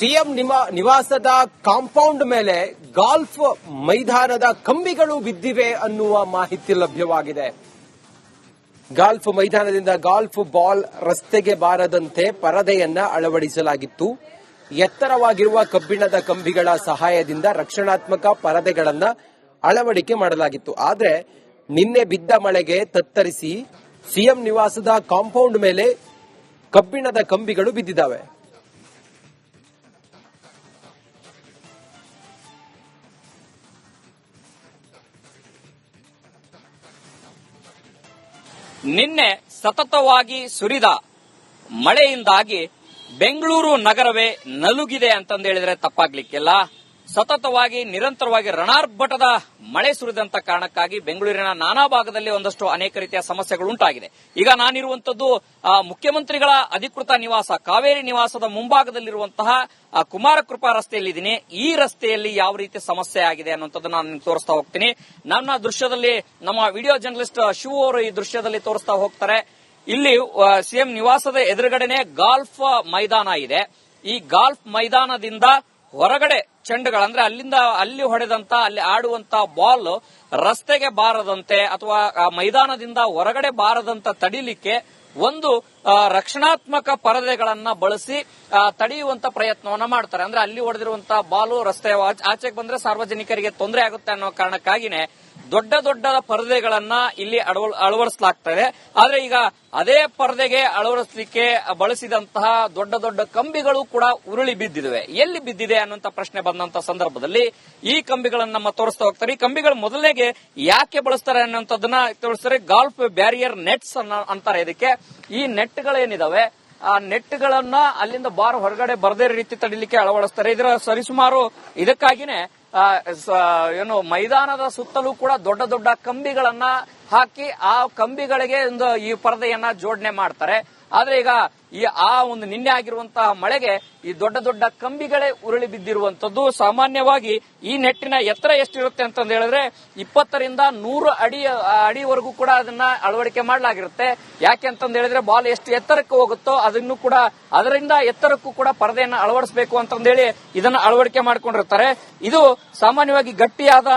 CM ನಿವಾಸದ compound ಮೇಲೆ golf ಮೈದಾನದ ಕಂಬಿಗಳು ಬಿದ್ದಿವೆ ಅನ್ನುವ ಮಾಹಿತಿ ಲಭ್ಯವಾಗಿದೆ. ಗಾಲ್ಫ್ ಮೈದಾನದಿಂದ ಗಾಲ್ಫ್ ಬಾಲ್ ರಸ್ತೆಗೆ ಬಾರದಂತೆ ಪರದೆಯನ್ನ ಅಳವಡಿಸಲಾಗಿತ್ತು. ಎತ್ತರವಾಗಿರುವ ಕಬ್ಬಿಣದ ಕಂಬಿಗಳ ಸಹಾಯದಿಂದ ರಕ್ಷಣಾತ್ಮಕ ಪರದೆಗಳನ್ನ ಅಳವಡಿಕೆ ಮಾಡಲಾಗಿತ್ತು. ಆದರೆ ನಿನ್ನೆ ಬಿದ್ದ ಮಳೆಗೆ ತತ್ತರಿಸಿ ಸಿಎಂ ನಿವಾಸದ ಕಾಂಪೌಂಡ್ ಮೇಲೆ ಕಬ್ಬಿಣದ ಕಂಬಿಗಳು ಬಿದ್ದಿದ್ದಾವೆ. ನಿನ್ನೆ ಸತತವಾಗಿ ಸುರಿದ ಮಳೆಯಿಂದಾಗಿ ಬೆಂಗಳೂರು ನಗರವೇ ನಲುಗಿದೆ ಅಂತಂದು ಹೇಳಿದ್ರೆ ತಪ್ಪಾಗ್ಲಿಕ್ಕಿಲ್ಲ. ಸತತವಾಗಿ ನಿರಂತರವಾಗಿ ರಣಾರ್ಭಟದ ಮಳೆ ಸುರಿದಂತ ಕಾರಣಕ್ಕಾಗಿ ಬೆಂಗಳೂರಿನ ನಾನಾ ಭಾಗದಲ್ಲಿ ಒಂದಷ್ಟು ಅನೇಕ ರೀತಿಯ ಸಮಸ್ಯೆಗಳು ಉಂಟಾಗಿದೆ. ಈಗ ನಾನಿರುವಂತದ್ದು ಮುಖ್ಯಮಂತ್ರಿಗಳ ಅಧಿಕೃತ ನಿವಾಸ ಕಾವೇರಿ ನಿವಾಸದ ಮುಂಭಾಗದಲ್ಲಿರುವಂತಹ ಕುಮಾರಕೃಪಾ ರಸ್ತೆಯಲ್ಲಿದ್ದೀನಿ. ಈ ರಸ್ತೆಯಲ್ಲಿ ಯಾವ ರೀತಿ ಸಮಸ್ಯೆ ಆಗಿದೆ ಅನ್ನುವಂಥದ್ದು ನಾನು ತೋರಿಸ್ತಾ ಹೋಗ್ತೀನಿ. ನನ್ನ ದೃಶ್ಯದಲ್ಲಿ ನಮ್ಮ ವಿಡಿಯೋ ಜರ್ನಲಿಸ್ಟ್ ಶಿವ ಅವರು ಈ ದೃಶ್ಯದಲ್ಲಿ ತೋರಿಸ್ತಾ ಹೋಗ್ತಾರೆ. ಇಲ್ಲಿ ಸಿಎಂ ನಿವಾಸದ ಎದುರುಗಡೆನೆ ಗಾಲ್ಫ್ ಮೈದಾನ ಇದೆ. ಈ ಗಾಲ್ಫ್ ಮೈದಾನದಿಂದ ಹೊರಗಡೆ ಚೆಂಡುಗಳಂದ್ರೆ ಅಲ್ಲಿ ಹೊಡೆದಂತ ಅಲ್ಲಿ ಆಡುವಂತ ಬಾಲ್ ರಸ್ತೆಗೆ ಬಾರದಂತೆ ಅಥವಾ ಮೈದಾನದಿಂದ ಹೊರಗಡೆ ಬಾರದಂತ ತಡಿಲಿಕ್ಕೆ ಒಂದು ರಕ್ಷಣಾತ್ಮಕ ಪರದೆಗಳನ್ನ ಬಳಸಿ ತಡೆಯುವಂತ ಪ್ರಯತ್ನವನ್ನ ಮಾಡ್ತಾರೆ. ಅಂದ್ರೆ ಅಲ್ಲಿ ಹೊಡೆದಿರುವಂತಹ ಬಾಲು ರಸ್ತೆ ಆಚೆಗೆ ಬಂದ್ರೆ ಸಾರ್ವಜನಿಕರಿಗೆ ತೊಂದರೆ ಆಗುತ್ತೆ ಅನ್ನೋ ಕಾರಣಕ್ಕಾಗಿನೇ ದೊಡ್ಡ ದೊಡ್ಡ ಪರದೆಗಳನ್ನ ಇಲ್ಲಿ ಅಳವಡಿಸಲಾಗ್ತದೆ. ಆದ್ರೆ ಈಗ ಅದೇ ಪರದೆಗೆ ಅಳವಡಿಸಲಿಕ್ಕೆ ಬಳಸಿದಂತಹ ದೊಡ್ಡ ದೊಡ್ಡ ಕಂಬಿಗಳು ಕೂಡ ಉರುಳಿ ಬಿದ್ದಿವೆ. ಎಲ್ಲಿ ಬಿದ್ದಿದೆ ಅನ್ನುವಂತ ಪ್ರಶ್ನೆ ಬಂದಂತ ಸಂದರ್ಭದಲ್ಲಿ ಈ ಕಂಬಿಗಳನ್ನ ನಮ್ಮ ತೋರಿಸ್ತಾ ಹೋಗ್ತಾರೆ. ಈ ಕಂಬಿಗಳು ಮೊದಲಿಗೆ ಯಾಕೆ ಬಳಸ್ತಾರೆ ಅನ್ನುವಂಥದ್ದನ್ನ ತೋರಿಸ್ತಾರೆ. ಗಾಲ್ಫ್ ಬ್ಯಾರಿಯರ್ ನೆಟ್ಸ್ ಅಂತಾರೆ ಇದಕ್ಕೆ. ಈ ನೆಟ್ಗಳೇನಿದಾವೆ ಆ ನೆಟ್ಗಳನ್ನ ಅಲ್ಲಿಂದ ಬಾರ್ ಹೊರಗಡೆ ಬರದೇ ರೀತಿ ತಡಿಲಿಕ್ಕೆ ಅಳವಡಿಸ್ತಾರೆ. ಇದರ ಸರಿಸುಮಾರು ಇದಕ್ಕಾಗಿನೇ ಮೈದಾನದ ಸುತ್ತಲೂ ಕೂಡ ದೊಡ್ಡ ದೊಡ್ಡ ಕಂಬಿಗಳನ್ನ ಹಾಕಿ ಆ ಕಂಬಿಗಳಿಗೆ ಒಂದು ಈ ಪರದೆಯನ್ನ ಜೋಡಣೆ ಮಾಡ್ತಾರೆ. ಆದ್ರೆ ಈಗ ಒಂದು ನಿನ್ನೆ ಆಗಿರುವಂತಹ ಮಳೆಗೆ ಈ ದೊಡ್ಡ ದೊಡ್ಡ ಕಂಬಿಗಳೇ ಉರುಳಿ ಬಿದ್ದಿರುವಂತದ್ದು. ಸಾಮಾನ್ಯವಾಗಿ ಈ ನೆಟ್ಟಿನ ಎತ್ತರ ಎಷ್ಟಿರುತ್ತೆ ಅಂತಂದು ಹೇಳಿದ್ರೆ 20ರಿಂದ 100 ಅಡಿವರೆಗೂ ಕೂಡ ಅದನ್ನ ಅಳವಡಿಕೆ ಮಾಡಲಾಗಿರುತ್ತೆ. ಯಾಕೆ ಅಂತಂದು ಹೇಳಿದ್ರೆ ಬಾಲ್ ಎಷ್ಟು ಎತ್ತರಕ್ಕೆ ಹೋಗುತ್ತೋ ಅದನ್ನು ಕೂಡ ಅದರಿಂದ ಎತ್ತರಕ್ಕೂ ಕೂಡ ಪರದೆಯನ್ನ ಅಳವಡಿಸಬೇಕು ಅಂತಂದೇಳಿ ಇದನ್ನ ಅಳವಡಿಕೆ ಮಾಡಿಕೊಂಡಿರ್ತಾರೆ. ಇದು ಸಾಮಾನ್ಯವಾಗಿ ಗಟ್ಟಿಯಾದ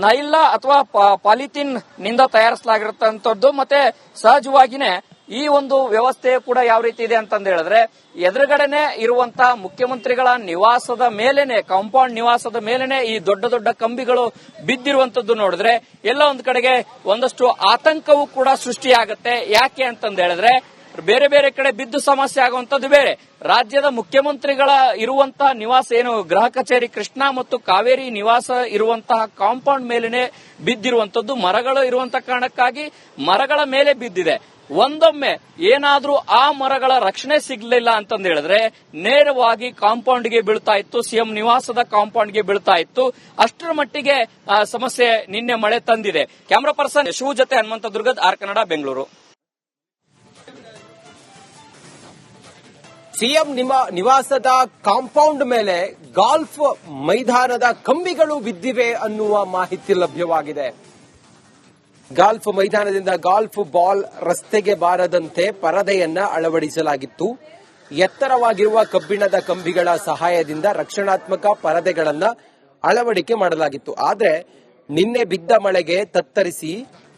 ನೈಲಾ ಅಥವಾ ಪಾಲಿಥಿನ್ ನಿಂದ ತಯಾರಿಸಲಾಗಿರುತ್ತಂತದ್ದು. ಮತ್ತೆ ಸಹಜವಾಗಿನೇ ಈ ಒಂದು ವ್ಯವಸ್ಥೆ ಕೂಡ ಯಾವ ರೀತಿ ಇದೆ ಅಂತಂದು ಹೇಳಿದ್ರೆ ಎದುರುಗಡೆನೆ ಇರುವಂತಹ ಮುಖ್ಯಮಂತ್ರಿಗಳ ನಿವಾಸದ ಮೇಲೆನೆ ಕಾಂಪೌಂಡ್ ನಿವಾಸದ ಮೇಲೆನೆ ಈ ದೊಡ್ಡ ದೊಡ್ಡ ಕಂಬಿಗಳು ಬಿದ್ದಿರುವಂತದ್ದು ನೋಡಿದ್ರೆ ಎಲ್ಲ ಒಂದ್ ಕಡೆಗೆ ಒಂದಷ್ಟು ಆತಂಕವೂ ಕೂಡ ಸೃಷ್ಟಿಯಾಗುತ್ತೆ. ಯಾಕೆ ಅಂತಂದು ಹೇಳಿದ್ರೆ ಬೇರೆ ಬೇರೆ ಕಡೆ ಬಿದ್ದು ಸಮಸ್ಯೆ ಆಗುವಂತದ್ದು ಬೇರೆ. ರಾಜ್ಯದ ಮುಖ್ಯಮಂತ್ರಿಗಳ ಇರುವಂತಹ ನಿವಾಸ ಏನು ಗೃಹ ಕಚೇರಿ ಕೃಷ್ಣ ಮತ್ತು ಕಾವೇರಿ ನಿವಾಸ ಇರುವಂತಹ ಕಾಂಪೌಂಡ್ ಮೇಲೆನೆ ಬಿದ್ದಿರುವಂತದ್ದು. ಮರಗಳು ಇರುವಂತಹ ಕಾರಣಕ್ಕಾಗಿ ಮರಗಳ ಮೇಲೆ ಬಿದ್ದಿದೆ. ಒಂದೊಮ್ಮೆ ಏನಾದ್ರೂ ಆ ಮರಗಳ ರಕ್ಷಣೆ ಸಿಗ್ಲಿಲ್ಲ ಅಂತಂದು ಹೇಳಿದ್ರೆ ನೇರವಾಗಿ ಕಾಂಪೌಂಡ್ಗೆ ಬೀಳ್ತಾ ಇತ್ತು, ಸಿಎಂ ನಿವಾಸದ ಕಾಂಪೌಂಡ್ಗೆ ಬೀಳ್ತಾ ಇತ್ತು. ಅಷ್ಟರ ಮಟ್ಟಿಗೆ ಸಮಸ್ಯೆ ನಿನ್ನೆ ಮಳೆ ತಂದಿದೆ. ಕ್ಯಾಮರಾ ಪರ್ಸನ್ ಶಿವ ಜೊತೆ ಹನುಮಂತ ದುರ್ಗದ್, ಆರ್ ಕನ್ನಡ, ಬೆಂಗಳೂರು. ಸಿಎಂ ನಿವಾಸದ ಕಾಂಪೌಂಡ್ ಮೇಲೆ ಗಾಲ್ಫ್ ಮೈದಾನದ ಕಂಬಿಗಳು ಬಿದ್ದಿವೆ ಅನ್ನುವ ಮಾಹಿತಿ ಲಭ್ಯವಾಗಿದೆ. ಗಾಲ್ಫ್ ಮೈದಾನದಿಂದ ಗಾಲ್ಫ್ ಬಾಲ್ ರಸ್ತೆಗೆ ಬಾರದಂತೆ ಪರದೆಯನ್ನ ಅಳವಡಿಸಲಾಗಿತ್ತು. ಎತ್ತರವಾಗಿರುವ ಕಬ್ಬಿಣದ ಕಂಬಿಗಳ ಸಹಾಯದಿಂದ ರಕ್ಷಣಾತ್ಮಕ ಪರದೆಗಳನ್ನ ಅಳವಡಿಕೆ ಮಾಡಲಾಗಿತ್ತು. ಆದರೆ ನಿನ್ನೆ ಬಿದ್ದ ಮಳೆಗೆ ತತ್ತರಿಸಿ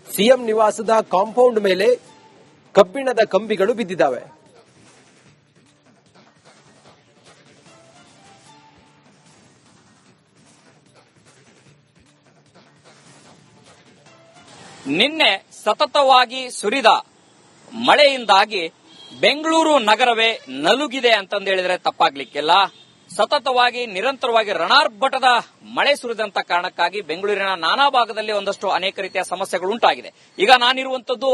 ಸಿಎಂ ನಿವಾಸದ ಕಾಂಪೌಂಡ್ ಮೇಲೆ ಕಬ್ಬಿಣದ ಕಂಬಿಗಳು ಬಿದ್ದಿದ್ದಾವೆ. ನಿನ್ನೆ ಸತತವಾಗಿ ಸುರಿದ ಮಳೆಯಿಂದಾಗಿ ಬೆಂಗಳೂರು ನಗರವೇ ನಲುಗಿದೆ ಅಂತಂದು ಹೇಳಿದ್ರೆ ತಪ್ಪಾಗ್ಲಿಕ್ಕಿಲ್ಲ. ಸತತವಾಗಿ ನಿರಂತರವಾಗಿ ರಣಾರ್ಭಟದ ಮಳೆ ಸುರಿದಂತ ಕಾರಣಕ್ಕಾಗಿ ಬೆಂಗಳೂರಿನ ನಾನಾ ಭಾಗದಲ್ಲಿ ಒಂದಷ್ಟು ಅನೇಕ ರೀತಿಯ ಸಮಸ್ಯೆಗಳು ಉಂಟಾಗಿದೆ. ಈಗ ನಾನಿರುವಂತದ್ದು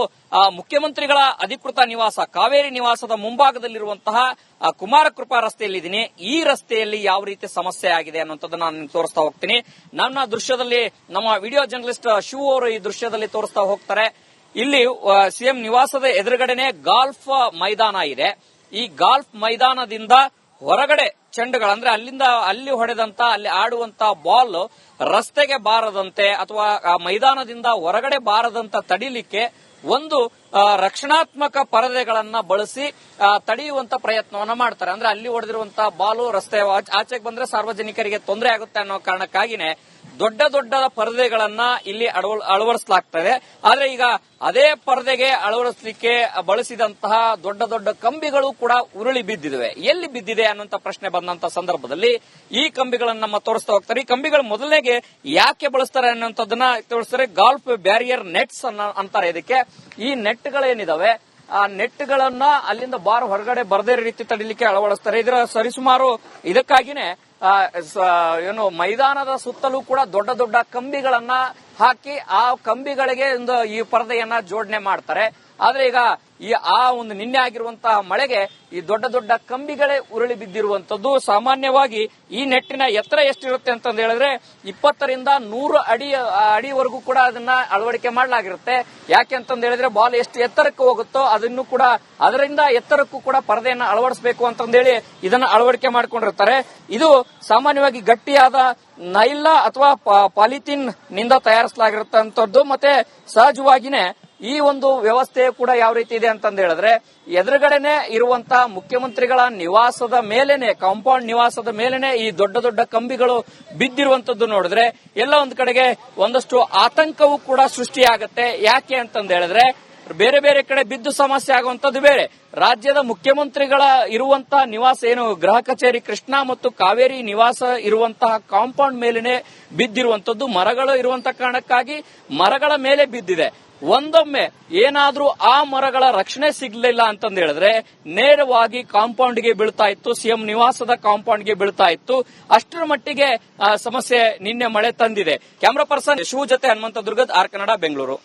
ಮುಖ್ಯಮಂತ್ರಿಗಳ ಅಧಿಕೃತ ನಿವಾಸ ಕಾವೇರಿ ನಿವಾಸದ ಮುಂಭಾಗದಲ್ಲಿರುವಂತಹ ಕುಮಾರಕೃಪಾ ರಸ್ತೆಯಲ್ಲಿದ್ದೀನಿ. ಈ ರಸ್ತೆಯಲ್ಲಿ ಯಾವ ರೀತಿ ಸಮಸ್ಯೆ ಆಗಿದೆ ಅನ್ನುವಂಥದ್ದು ನಾನು ತೋರಿಸ್ತಾ ಹೋಗ್ತೀನಿ. ನನ್ನ ದೃಶ್ಯದಲ್ಲಿ ನಮ್ಮ ವಿಡಿಯೋ ಜರ್ನಲಿಸ್ಟ್ ಶಿವ ಅವರು ಈ ದೃಶ್ಯದಲ್ಲಿ ತೋರಿಸ್ತಾ ಹೋಗ್ತಾರೆ. ಇಲ್ಲಿ ಸಿಎಂ ನಿವಾಸದ ಎದುರುಗಡೆನೆ ಗಾಲ್ಫ್ ಮೈದಾನ ಇದೆ. ಈ ಗಾಲ್ಫ್ ಮೈದಾನದಿಂದ ಹೊರಗಡೆ ಚೆಂಡುಗಳಂದ್ರೆ ಅಲ್ಲಿ ಹೊಡೆದಂತ ಅಲ್ಲಿ ಆಡುವಂತ ಬಾಲ್ ರಸ್ತೆಗೆ ಬಾರದಂತೆ ಅಥವಾ ಮೈದಾನದಿಂದ ಹೊರಗಡೆ ಬಾರದಂತ ತಡಿಲಿಕ್ಕೆ ಒಂದು ರಕ್ಷಣಾತ್ಮಕ ಪರದೆಗಳನ್ನ ಬಳಸಿ ತಡೆಯುವಂತ ಪ್ರಯತ್ನವನ್ನ ಮಾಡ್ತಾರೆ. ಅಂದ್ರೆ ಅಲ್ಲಿ ಹೊಡೆದಿರುವಂತಹ ಬಾಲು ರಸ್ತೆ ಆಚೆಗೆ ಬಂದ್ರೆ ಸಾರ್ವಜನಿಕರಿಗೆ ತೊಂದರೆ ಆಗುತ್ತೆ ಅನ್ನೋ ಕಾರಣಕ್ಕಾಗಿನೇ ದೊಡ್ಡ ದೊಡ್ಡ ಪರದೆಗಳನ್ನ ಇಲ್ಲಿ ಅಳವಡಿಸಲಾಗ್ತದೆ. ಆದ್ರೆ ಈಗ ಅದೇ ಪರದೆಗೆ ಅಳವಡಿಸಲಿಕ್ಕೆ ಬಳಸಿದಂತಹ ದೊಡ್ಡ ದೊಡ್ಡ ಕಂಬಿಗಳು ಕೂಡ ಉರುಳಿ ಬಿದ್ದಿವೆ. ಎಲ್ಲಿ ಬಿದ್ದಿದೆ ಅನ್ನುವಂತ ಪ್ರಶ್ನೆ ಬಂದಂತ ಸಂದರ್ಭದಲ್ಲಿ ಈ ಕಂಬಿಗಳನ್ನ ನಮ್ಮ ತೋರಿಸ್ತಾ ಹೋಗ್ತಾರೆ. ಈ ಕಂಬಿಗಳು ಮೊದಲನೇಗೆ ಯಾಕೆ ಬಳಸ್ತಾರೆ ಅನ್ನುವಂಥದ್ದನ್ನ ತೋರಿಸ್ತಾರೆ. ಗಾಲ್ಫ್ ಬ್ಯಾರಿಯರ್ ನೆಟ್ಸ್ ಅಂತಾರೆ ಇದಕ್ಕೆ. ಈ ನೆಟ್ಗಳೇನಿದಾವೆ ಆ ನೆಟ್ಗಳನ್ನ ಅಲ್ಲಿಂದ ಬಾರ್ ಹೊರಗಡೆ ಬರದೇ ರೀತಿ ತಡಿಲಿಕ್ಕೆ ಅಳವಡಿಸ್ತಾರೆ. ಇದರ ಸರಿಸುಮಾರು ಇದಕ್ಕಾಗಿನೇ ಏನು ಮೈದಾನದ ಸುತ್ತಲೂ ಕೂಡ ದೊಡ್ಡ ದೊಡ್ಡ ಕಂಬಿಗಳನ್ನ ಹಾಕಿ ಆ ಕಂಬಿಗಳಿಗೆ ಒಂದು ಈ ಪರದೆಯನ್ನ ಜೋಡಣೆ ಮಾಡ್ತಾರೆ. ಆದ್ರೆ ಈಗ ಆ ಒಂದು ನಿನ್ನೆ ಆಗಿರುವಂತಹ ಮಳೆಗೆ ಈ ದೊಡ್ಡ ದೊಡ್ಡ ಕಂಬಿಗಳೇ ಉರುಳಿ ಬಿದ್ದಿರುವಂತದ್ದು. ಸಾಮಾನ್ಯವಾಗಿ ಈ ನೆಟ್ಟಿನ ಎತ್ತರ ಎಷ್ಟಿರುತ್ತೆ ಅಂತಂದು ಹೇಳಿದ್ರೆ 20 ರಿಂದ 100 ಅಡಿವರೆಗೂ ಕೂಡ ಅದನ್ನ ಅಳವಡಿಕೆ ಮಾಡಲಾಗಿರುತ್ತೆ. ಯಾಕೆ ಅಂತಂದು ಹೇಳಿದ್ರೆ ಬಾಲ್ ಎಷ್ಟು ಎತ್ತರಕ್ಕೆ ಹೋಗುತ್ತೋ ಅದನ್ನು ಕೂಡ ಅದರಿಂದ ಎತ್ತರಕ್ಕೂ ಕೂಡ ಪರದೆಯನ್ನ ಅಳವಡಿಸಬೇಕು ಅಂತಂದೇಳಿ ಇದನ್ನ ಅಳವಡಿಕೆ ಮಾಡ್ಕೊಂಡಿರ್ತಾರೆ. ಇದು ಸಾಮಾನ್ಯವಾಗಿ ಗಟ್ಟಿಯಾದ ನೈಲ ಅಥವಾ ಪಾಲಿಥಿನ್ ನಿಂದ ತಯಾರಿಸಲಾಗಿರುತ್ತಂತದ್ದು. ಮತ್ತೆ ಸಹಜವಾಗಿನೇ ಈ ಒಂದು ವ್ಯವಸ್ಥೆ ಕೂಡ ಯಾವ ರೀತಿ ಇದೆ ಅಂತಂದು ಹೇಳಿದ್ರೆ ಎದುರುಗಡೆನೆ ಇರುವಂತಹ ಮುಖ್ಯಮಂತ್ರಿಗಳ ನಿವಾಸದ ಮೇಲೆನೆ ಕಾಂಪೌಂಡ್ ನಿವಾಸದ ಮೇಲೆನೆ ಈ ದೊಡ್ಡ ದೊಡ್ಡ ಕಂಬಿಗಳು ಬಿದ್ದಿರುವಂತದ್ದು ನೋಡಿದ್ರೆ ಎಲ್ಲ ಒಂದ್ ಕಡೆಗೆ ಒಂದಷ್ಟು ಆತಂಕವೂ ಕೂಡ ಸೃಷ್ಟಿಯಾಗತ್ತೆ. ಯಾಕೆ ಅಂತಂದು ಹೇಳಿದ್ರೆ ಬೇರೆ ಬೇರೆ ಕಡೆ ಬಿದ್ದು ಸಮಸ್ಯೆ ಆಗುವಂತದ್ದು ಬೇರೆ. ರಾಜ್ಯದ ಮುಖ್ಯಮಂತ್ರಿಗಳ ಇರುವಂತಹ ನಿವಾಸ ಏನು ಗೃಹ ಕಚೇರಿ ಕೃಷ್ಣಾ ಮತ್ತು ಕಾವೇರಿ ನಿವಾಸ ಇರುವಂತಹ ಕಾಂಪೌಂಡ್ ಮೇಲೆನೆ ಬಿದ್ದಿರುವಂತದ್ದು. ಮರಗಳು ಇರುವಂತಹ ಕಾರಣಕ್ಕಾಗಿ ಮರಗಳ ಮೇಲೆ ಬಿದ್ದಿದೆ. ಒಂದೊಮ್ಮೆ ಏನಾದ್ರೂ ಆ ಮರಗಳ ರಕ್ಷಣೆ ಸಿಗ್ಲಿಲ್ಲ ಅಂತಂದು ಹೇಳಿದ್ರೆ ನೇರವಾಗಿ ಕಾಂಪೌಂಡ್ಗೆ ಬೀಳ್ತಾ ಇತ್ತು, ಸಿಎಂ ನಿವಾಸದ ಕಾಂಪೌಂಡ್ಗೆ ಬೀಳ್ತಾ ಇತ್ತು. ಅಷ್ಟರ ಮಟ್ಟಿಗೆ ಸಮಸ್ಯೆ ನಿನ್ನೆ ಮಳೆ ತಂದಿದೆ. ಕ್ಯಾಮರಾ ಪರ್ಸನ್ ಶಿವ ಜೊತೆ ಹನುಮಂತ ದುರ್ಗದ್, ಆರ್ ಕನ್ನಡ, ಬೆಂಗಳೂರು.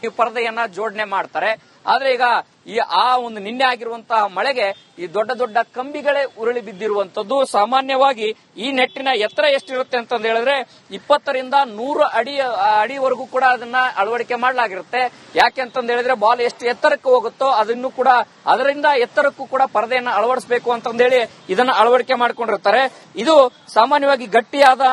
ಈ ಪರದೆಯನ್ನ ಜೋಡಣೆ ಮಾಡ್ತಾರೆ. ಆದ್ರೆ ಈಗ ಆ ಒಂದು ನಿನ್ನೆ ಆಗಿರುವಂತಹ ಮಳೆಗೆ ಈ ದೊಡ್ಡ ದೊಡ್ಡ ಕಂಬಿಗಳೇ ಉರುಳಿ ಬಿದ್ದಿರುವಂತದ್ದು. ಸಾಮಾನ್ಯವಾಗಿ ಈ ನೆಟ್ಟಿನ ಎತ್ತರ ಎಷ್ಟಿರುತ್ತೆ ಅಂತಂದು ಹೇಳಿದ್ರೆ 20 ರಿಂದ 100 ಅಡಿವರೆಗೂ ಕೂಡ ಅದನ್ನ ಅಳವಡಿಕೆ ಮಾಡಲಾಗಿರುತ್ತೆ. ಯಾಕೆ ಅಂತಂದು ಹೇಳಿದ್ರೆ ಬಾಲ್ ಎಷ್ಟು ಎತ್ತರಕ್ಕೆ ಹೋಗುತ್ತೋ ಅದನ್ನು ಕೂಡ ಅದರಿಂದ ಎತ್ತರಕ್ಕೂ ಕೂಡ ಪರದೆಯನ್ನ ಅಳವಡಿಸಬೇಕು ಅಂತಂದೇಳಿ ಇದನ್ನ ಅಳವಡಿಕೆ ಮಾಡ್ಕೊಂಡಿರ್ತಾರೆ. ಇದು ಸಾಮಾನ್ಯವಾಗಿ ಗಟ್ಟಿಯಾದ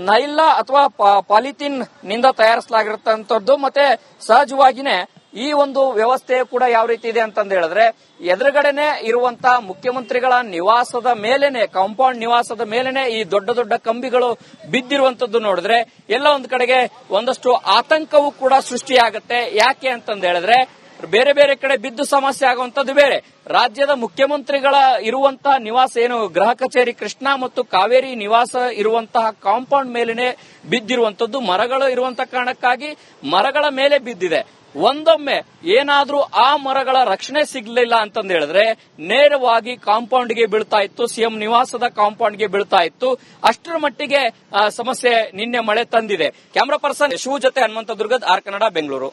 ನೈಲ ಅಥವಾ ಪಾಲಿಥಿನ್ ನಿಂದ ತಯಾರಿಸಲಾಗಿರುತ್ತಂತದ್ದು. ಮತ್ತೆ ಸಹಜವಾಗಿನೇ ಈ ಒಂದು ವ್ಯವಸ್ಥೆ ಕೂಡ ಯಾವ ರೀತಿ ಇದೆ ಅಂತಂದು ಹೇಳಿದ್ರೆ ಎದುರುಗಡೆನೆ ಇರುವಂತಹ ಮುಖ್ಯಮಂತ್ರಿಗಳ ನಿವಾಸದ ಮೇಲೆನೆ ಕಾಂಪೌಂಡ್ ನಿವಾಸದ ಮೇಲೆನೆ ಈ ದೊಡ್ಡ ದೊಡ್ಡ ಕಂಬಿಗಳು ಬಿದ್ದಿರುವಂತದ್ದು ನೋಡಿದ್ರೆ ಎಲ್ಲ ಒಂದ್ ಕಡೆಗೆ ಒಂದಷ್ಟು ಆತಂಕವೂ ಕೂಡ ಸೃಷ್ಟಿಯಾಗತ್ತೆ. ಯಾಕೆ ಅಂತಂದು ಹೇಳಿದ್ರೆ ಬೇರೆ ಬೇರೆ ಕಡೆ ಬಿದ್ದು ಸಮಸ್ಯೆ ಆಗುವಂತದ್ದು ಬೇರೆ. ರಾಜ್ಯದ ಮುಖ್ಯಮಂತ್ರಿಗಳ ಇರುವಂತಹ ನಿವಾಸ ಏನು ಗೃಹ ಕಚೇರಿ ಕೃಷ್ಣಾ ಮತ್ತು ಕಾವೇರಿ ನಿವಾಸ ಇರುವಂತಹ ಕಾಂಪೌಂಡ್ ಮೇಲೆನೆ ಬಿದ್ದಿರುವಂತದ್ದು. ಮರಗಳು ಇರುವಂತಹ ಕಾರಣಕ್ಕಾಗಿ ಮರಗಳ ಮೇಲೆ ಬಿದ್ದಿದೆ. ಒಂದೊಮ್ಮೆ ಏನಾದ್ರೂ ಆ ಮರಗಳ ರಕ್ಷಣೆ ಸಿಗ್ಲಿಲ್ಲ ಅಂತಂದು ಹೇಳಿದ್ರೆ ನೇರವಾಗಿ ಕಾಂಪೌಂಡ್ಗೆ ಬೀಳ್ತಾ ಇತ್ತು, ಸಿಎಂ ನಿವಾಸದ ಕಾಂಪೌಂಡ್ಗೆ ಬೀಳ್ತಾ ಇತ್ತು. ಅಷ್ಟರ ಮಟ್ಟಿಗೆ ಸಮಸ್ಯೆ ನಿನ್ನೆ ಮಳೆ ತಂದಿದೆ. ಕ್ಯಾಮರಾ ಪರ್ಸನ್ ಶಿವ ಜೊತೆ ಹನುಮಂತ ದುರ್ಗದ್, ಆರ್ ಕನ್ನಡ, ಬೆಂಗಳೂರು.